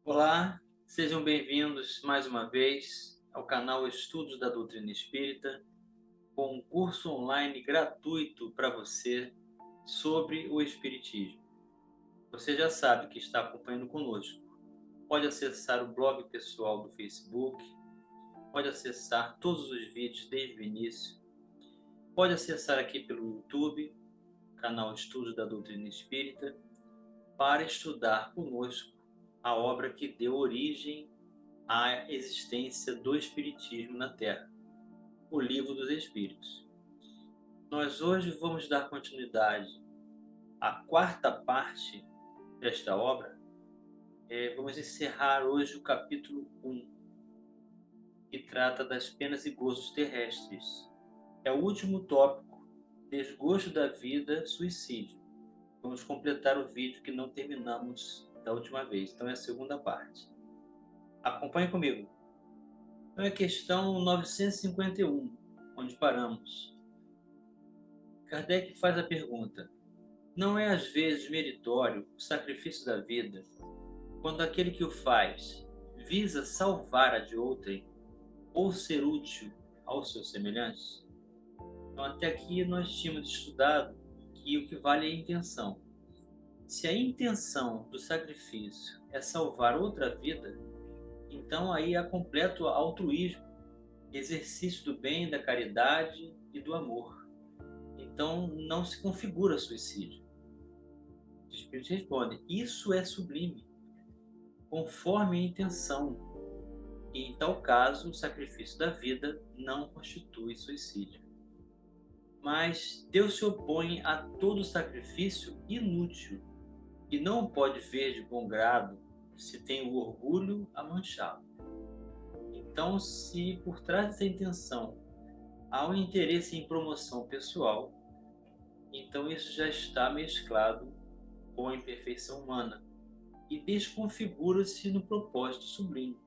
Olá, sejam bem-vindos mais uma vez ao canal Estudos da Doutrina Espírita, com um curso online gratuito para você sobre o Espiritismo. Você já sabe que está acompanhando conosco. Pode acessar o blog pessoal do Facebook, pode acessar todos os vídeos desde o início, pode acessar aqui pelo YouTube, canal Estudos da Doutrina Espírita, para estudar conosco a obra que deu origem a existência do Espiritismo na Terra, o Livro dos Espíritos. Nós hoje vamos dar continuidade à quarta parte desta obra. Vamos encerrar hoje o capítulo 1, que trata das penas e gozos terrestres. É o último tópico, desgosto da vida, suicídio. Vamos completar o vídeo que não terminamos da última vez, então é a segunda parte. Acompanhe comigo. Então é questão 951, onde paramos. Kardec faz a pergunta: não é às vezes meritório o sacrifício da vida, quando aquele que o faz visa salvar a de outrem ou ser útil aos seus semelhantes? Então, até aqui nós tínhamos estudado que o que vale é a intenção. Se a intenção do sacrifício é salvar outra vida, então aí há completo altruísmo, exercício do bem, da caridade e do amor. Então não se configura suicídio. Os espíritos respondem: isso é sublime, conforme a intenção, e em tal caso o sacrifício da vida não constitui suicídio. Mas Deus se opõe a todo sacrifício inútil e não o pode ver de bom grado se tem o orgulho a manchá-lo. Então, se por trás dessa intenção há um interesse em promoção pessoal, então isso já está mesclado com a imperfeição humana e desconfigura-se no propósito sublime,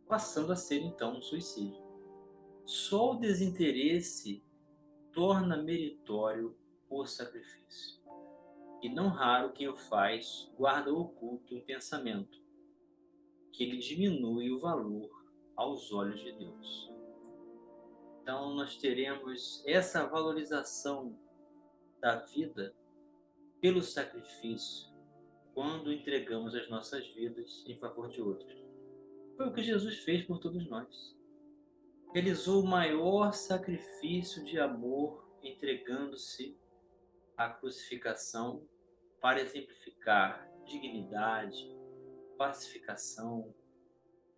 passando a ser então um suicídio. Só o desinteresse torna meritório o sacrifício, e não raro quem o faz guarda oculto um pensamento, que lhe diminui o valor aos olhos de Deus. Então nós teremos essa valorização da vida pelo sacrifício quando entregamos as nossas vidas em favor de outros. Foi o que Jesus fez por todos nós. Realizou o maior sacrifício de amor, entregando-se à crucificação para exemplificar dignidade, pacificação.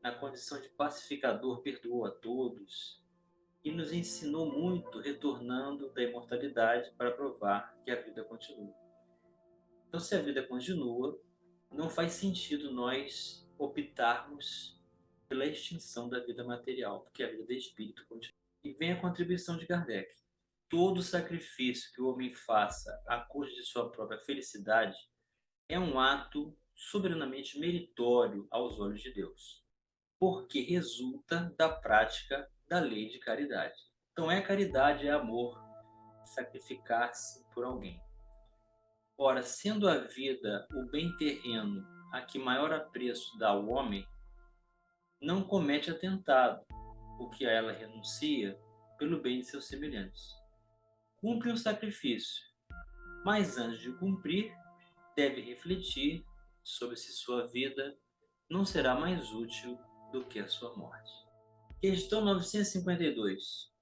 Na condição de pacificador, perdoou a todos e nos ensinou muito, retornando da imortalidade para provar que a vida continua. Então, se a vida continua, não faz sentido nós optarmos pela extinção da vida material, porque a vida do espírito continua. E vem a contribuição de Kardec. Todo sacrifício que o homem faça à custa de sua própria felicidade é um ato soberanamente meritório aos olhos de Deus, porque resulta da prática da lei de caridade. Então é caridade, é amor, sacrificar-se por alguém. Ora, sendo a vida o bem terreno a que maior apreço dá o homem, não comete atentado, o que a ela renuncia pelo bem de seus semelhantes. Cumpre o sacrifício, mas antes de cumprir, deve refletir sobre se sua vida não será mais útil do que a sua morte. Questão 952.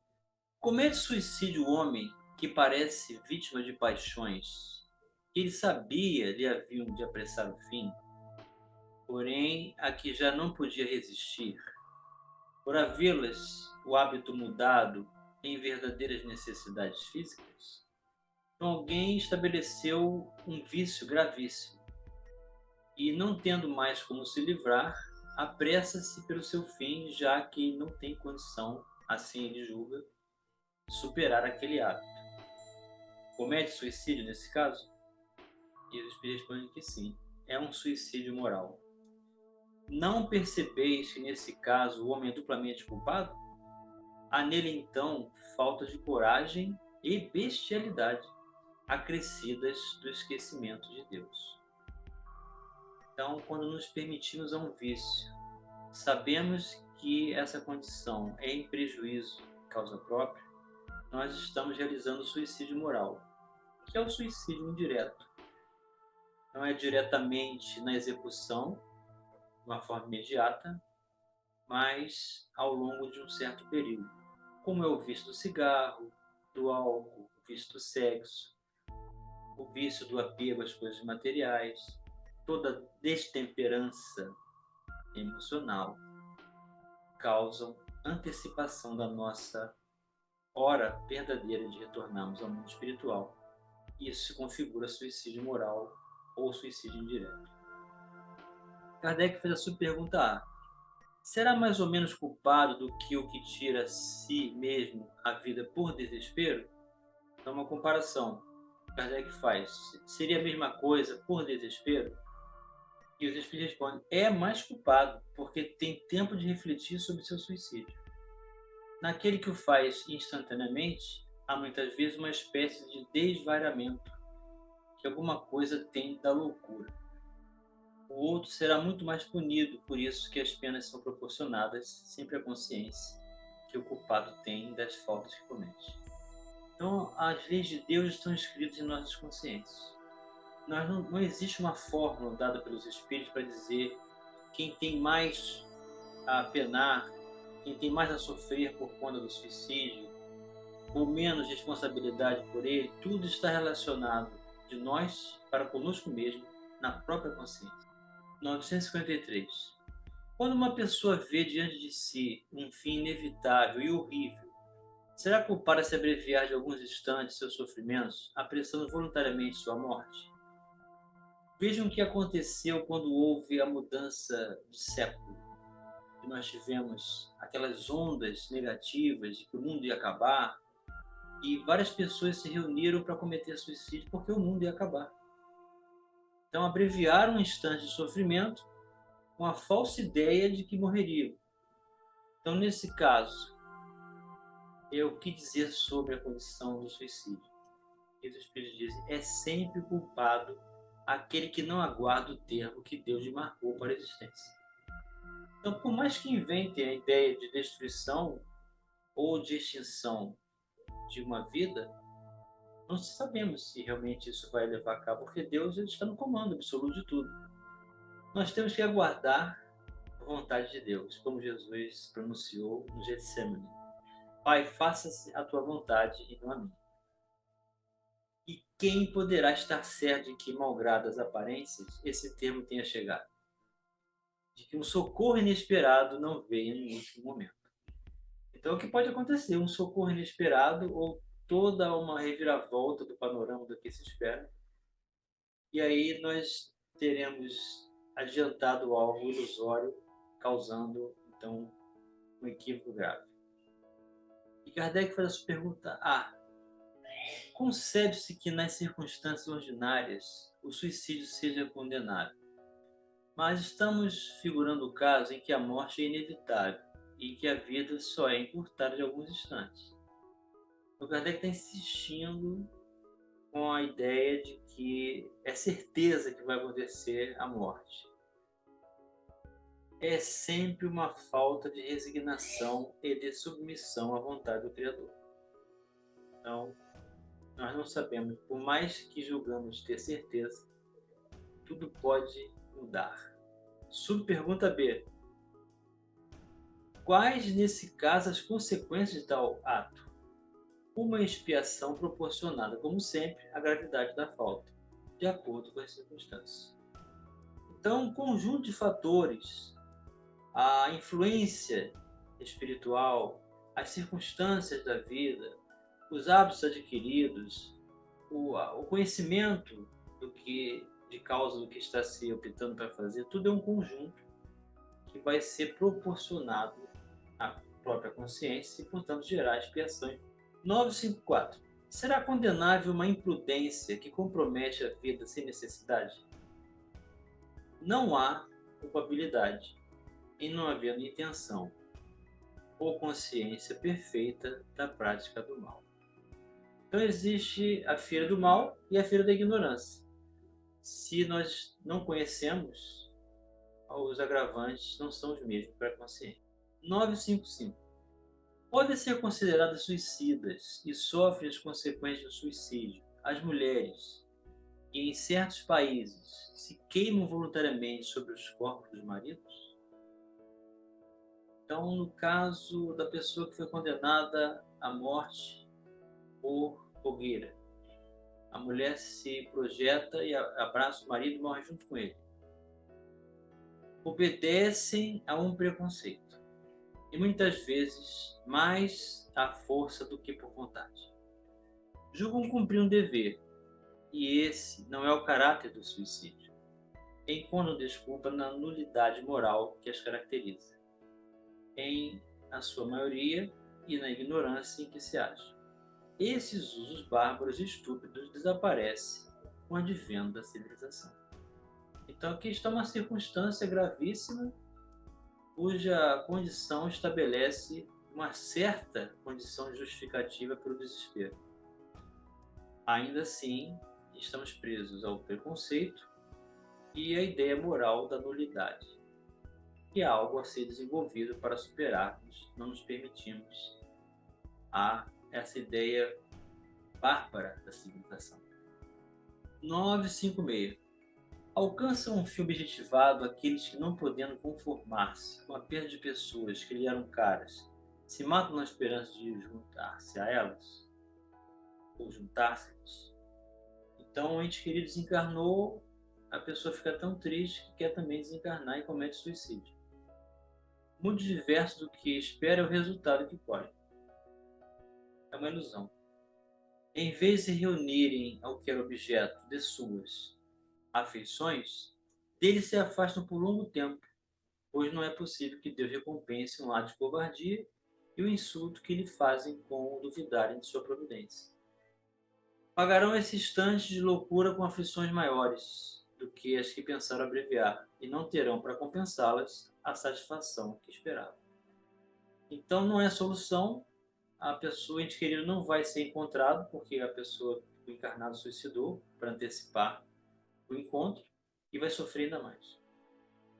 Comete suicídio o homem que parece vítima de paixões que ele sabia lhe haviam de apressar o fim, porém a que já não podia resistir, por havê-las o hábito mudado em verdadeiras necessidades físicas? Então, alguém estabeleceu um vício gravíssimo e, não tendo mais como se livrar, apressa-se pelo seu fim, já que não tem condição, assim ele julga, de superar aquele hábito. Comete suicídio nesse caso? E os espíritos respondem que sim, é um suicídio moral. Não percebeis que nesse caso o homem é duplamente culpado? Há nele então falta de coragem e bestialidade, acrescidas do esquecimento de Deus. Então, quando nos permitimos a um vício, sabemos que essa condição é em prejuízo de causa própria, nós estamos realizando o suicídio moral, que é o suicídio indireto. Não é diretamente na execução, de uma forma imediata, mas ao longo de um certo período, como é o vício do cigarro, do álcool, o vício do sexo, o vício do apego às coisas materiais, toda destemperança emocional causam antecipação da nossa hora verdadeira de retornarmos ao mundo espiritual. Isso se configura suicídio moral ou suicídio indireto. Kardec fez a subpergunta A. Será mais ou menos culpado do que o que tira a si mesmo a vida por desespero? Então, uma comparação. Kardec faz. Seria a mesma coisa por desespero? E os espíritos respondem: é mais culpado, porque tem tempo de refletir sobre seu suicídio. Naquele que o faz instantaneamente, há muitas vezes uma espécie de desvairamento, que alguma coisa tem da loucura. O outro será muito mais punido, por isso que as penas são proporcionadas sempre à consciência que o culpado tem das faltas que comete. Então, as leis de Deus estão escritas em nossas consciências. Não existe uma fórmula dada pelos Espíritos para dizer quem tem mais a penar, quem tem mais a sofrer por conta do suicídio, ou menos responsabilidade por ele. Tudo está relacionado de nós para conosco mesmo, na própria consciência. 953. Quando uma pessoa vê diante de si um fim inevitável e horrível, será culpada se abreviar de alguns instantes seus sofrimentos, apressando voluntariamente sua morte? Vejam o que aconteceu quando houve a mudança de século. E nós tivemos aquelas ondas negativas de que o mundo ia acabar, e várias pessoas se reuniram para cometer suicídio porque o mundo ia acabar. Então abreviaram um instante de sofrimento com a falsa ideia de que morreriam. Então, nesse caso, o que dizer sobre a condição do suicídio? E os Espíritos dizem: é sempre culpado aquele que não aguarda o termo que Deus lhe marcou para a existência. Então, por mais que inventem a ideia de destruição ou de extinção de uma vida, não sabemos se realmente isso vai levar a cabo, porque Deus ele está no comando absoluto de tudo. Nós temos que aguardar a vontade de Deus, como Jesus pronunciou no Getsemane: Pai, faça-se a tua vontade e não a minha. E quem poderá estar certo de que, malgrado as aparências, esse termo tenha chegado? De que um socorro inesperado não venha no último momento. Então, o que pode acontecer? Um socorro inesperado ou toda uma reviravolta do panorama do que se espera. E aí nós teremos adiantado algo ilusório, causando, então, um equívoco grave. E Kardec faz essa pergunta A. Concebe-se que, nas circunstâncias ordinárias, o suicídio seja condenável. Mas estamos figurando o caso em que a morte é inevitável e que a vida só é encurtada de alguns instantes. O Kardec está insistindo com a ideia de que é certeza que vai acontecer a morte. É sempre uma falta de resignação e de submissão à vontade do Criador. Então, nós não sabemos, por mais que julgamos ter certeza, tudo pode mudar. Subpergunta B. Quais, nesse caso, as consequências de tal ato? Uma expiação proporcionada, como sempre, à gravidade da falta, de acordo com as circunstâncias. Então, um conjunto de fatores, a influência espiritual, as circunstâncias da vida, os hábitos adquiridos, o conhecimento de causa do que está se optando para fazer, tudo é um conjunto que vai ser proporcionado à própria consciência e, portanto, gerar expiação. 954. Será condenável uma imprudência que compromete a vida sem necessidade? Não há culpabilidade em não havendo intenção ou consciência perfeita da prática do mal. Então existe a feira do mal e a feira da ignorância. Se nós não conhecemos os agravantes não são os mesmos para a consciência. 955. Podem ser consideradas suicidas e sofrem as consequências do suicídio as mulheres que, em certos países, se queimam voluntariamente sobre os corpos dos maridos? Então, no caso da pessoa que foi condenada à morte por fogueira, a mulher se projeta e abraça o marido e morre junto com ele. Obedecem a um preconceito, e muitas vezes mais à força do que por vontade. Julgam cumprir um dever, e esse não é o caráter do suicídio. Encontram desculpa na nulidade moral que as caracteriza, em a sua maioria e na ignorância em que se acham. Esses usos bárbaros e estúpidos desaparecem com o advento da civilização. Então aqui está uma circunstância gravíssima cuja condição estabelece uma certa condição justificativa para o desespero. Ainda assim, estamos presos ao preconceito e à ideia moral da nulidade, que é algo a ser desenvolvido para superarmos, não nos permitimos a essa ideia bárbara da civilização. 956. Alcançam um fim objetivado aqueles que, não podendo conformar-se com a perda de pessoas que lhe eram caras, se matam na esperança de juntar-se a elas, ou juntar-se-lhes. Então, o ente querido desencarnou, a pessoa fica tão triste que quer também desencarnar e comete suicídio. Muito diverso do que espera é o resultado que colhe. É uma ilusão. Em vez de se reunirem ao que era objeto de suas afeições, deles se afastam por longo tempo, pois não é possível que Deus recompense um ato de covardia e o insulto que lhe fazem com duvidarem de sua providência. Pagarão esse instante de loucura com aflições maiores do que as que pensaram abreviar, e não terão para compensá-las a satisfação que esperavam. Então não é solução, a pessoa, o ente querido não vai ser encontrado, porque a pessoa, o encarnado, suicidou para antecipar o encontro e vai sofrer ainda mais.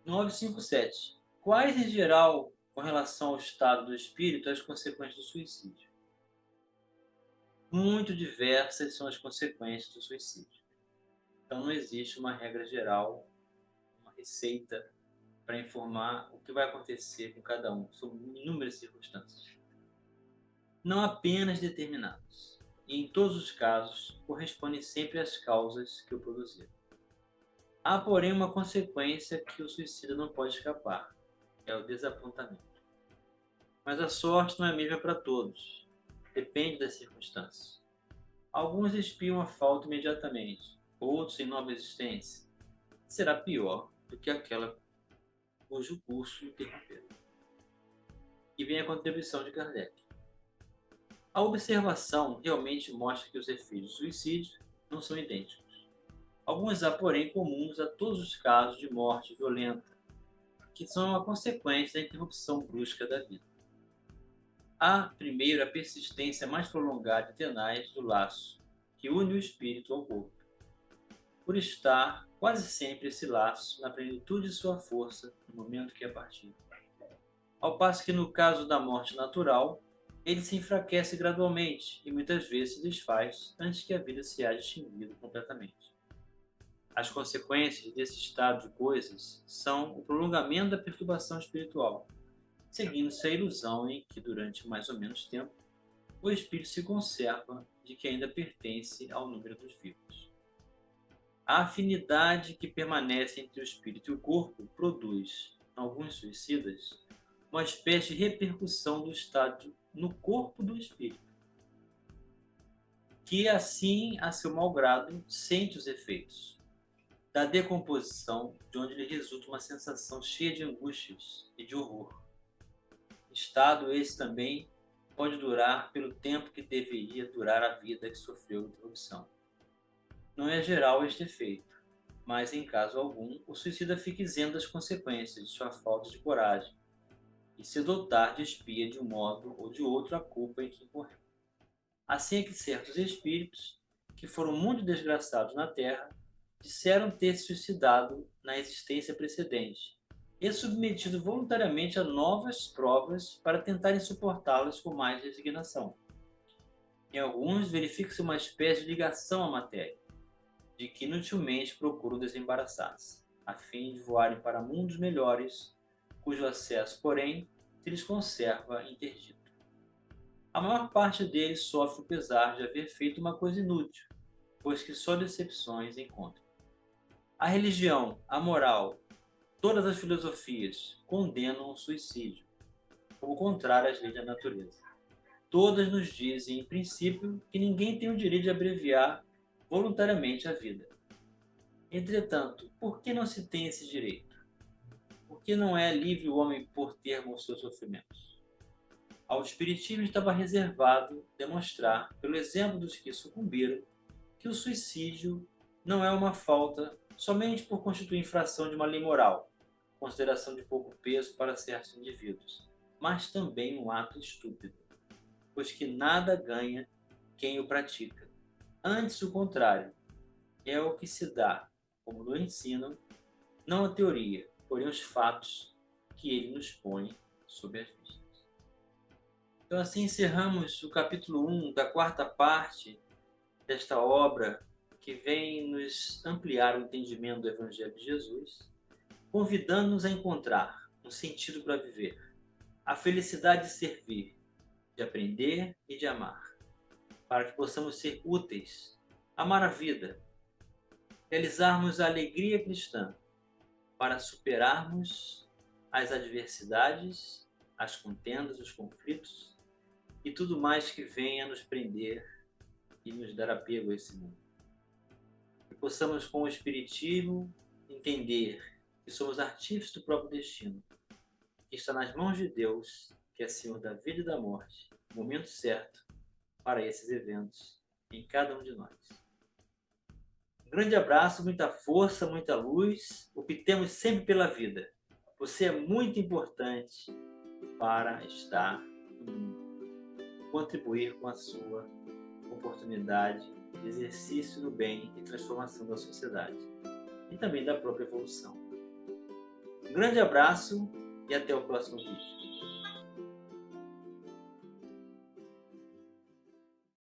957. Quais, em geral, com relação ao estado do espírito, as consequências do suicídio? Muito diversas são as consequências do suicídio. Então não existe uma regra geral, uma receita para informar o que vai acontecer com cada um. São inúmeras circunstâncias. Não apenas determinadas. E em todos os casos, correspondem sempre às causas que o produziram. Há, porém, uma consequência que o suicida não pode escapar. É o desapontamento. Mas a sorte não é a mesma para todos. Depende das circunstâncias. Alguns espiam a falta imediatamente, outros em nova existência. Será pior do que aquela cujo curso interromperam. E vem a contribuição de Kardec. A observação realmente mostra que os efeitos do suicídio não são idênticos. Alguns há, porém, comuns a todos os casos de morte violenta, que são a consequência da interrupção brusca da vida. Há, primeiro, a persistência mais prolongada e tenaz do laço que une o espírito ao corpo, por estar quase sempre esse laço na plenitude de sua força no momento que é partido. Ao passo que, no caso da morte natural, ele se enfraquece gradualmente e muitas vezes se desfaz antes que a vida se haja extinguido completamente. As consequências desse estado de coisas são o prolongamento da perturbação espiritual, seguindo-se a ilusão em que, durante mais ou menos tempo, o espírito se conserva de que ainda pertence ao número dos vivos. A afinidade que permanece entre o espírito e o corpo produz, em alguns suicidas, uma espécie de repercussão do estado no corpo do espírito, que assim, a seu malgrado, sente os efeitos da decomposição, de onde lhe resulta uma sensação cheia de angústias e de horror. Estado esse também pode durar pelo tempo que deveria durar a vida que sofreu interrupção. Não é geral este efeito, mas em caso algum, o suicida fica isento das consequências de sua falta de coragem e se dotar de expia de um modo ou de outro a culpa em que incorreu. Assim é que certos espíritos, que foram muito desgraçados na Terra, disseram ter se suicidado na existência precedente, e submetido voluntariamente a novas provas para tentarem suportá-las com mais resignação. Em alguns, verifica-se uma espécie de ligação à matéria, de que inutilmente procuram desembaraçar-se, a fim de voarem para mundos melhores, cujo acesso, porém, se lhes conserva interdito. A maior parte deles sofre o pesar de haver feito uma coisa inútil, pois que só decepções encontram. A religião, a moral, todas as filosofias condenam o suicídio, como contrário às leis da natureza. Todas nos dizem, em princípio, que ninguém tem o direito de abreviar voluntariamente a vida. Entretanto, por que não se tem esse direito? Por que não é livre o homem por termo aos seus sofrimentos? Ao Espiritismo estava reservado demonstrar, pelo exemplo dos que sucumbiram, que o suicídio não é uma falta somente por constituir infração de uma lei moral, consideração de pouco peso para certos indivíduos, mas também um ato estúpido, pois que nada ganha quem o pratica. Antes, o contrário, é o que se dá, como nos ensinam, não a teoria, porém os fatos que ele nos põe sob as vistas. Então assim encerramos o capítulo 1 da quarta parte desta obra que vem nos ampliar o entendimento do Evangelho de Jesus, convidando-nos a encontrar um sentido para viver, a felicidade de servir, de aprender e de amar, para que possamos ser úteis, amar a vida, realizarmos a alegria cristã, para superarmos as adversidades, as contendas, os conflitos e tudo mais que venha nos prender e nos dar apego a esse mundo. Que possamos, com o Espiritismo, entender que somos artífices do próprio destino, que está nas mãos de Deus, que é Senhor da vida e da morte, o momento certo para esses eventos em cada um de nós. Um grande abraço, muita força, muita luz, optemos sempre pela vida. Você é muito importante para estar no mundo, contribuir com a sua oportunidade de exercício do bem e transformação da sociedade e também da própria evolução. Um grande abraço e até o próximo vídeo.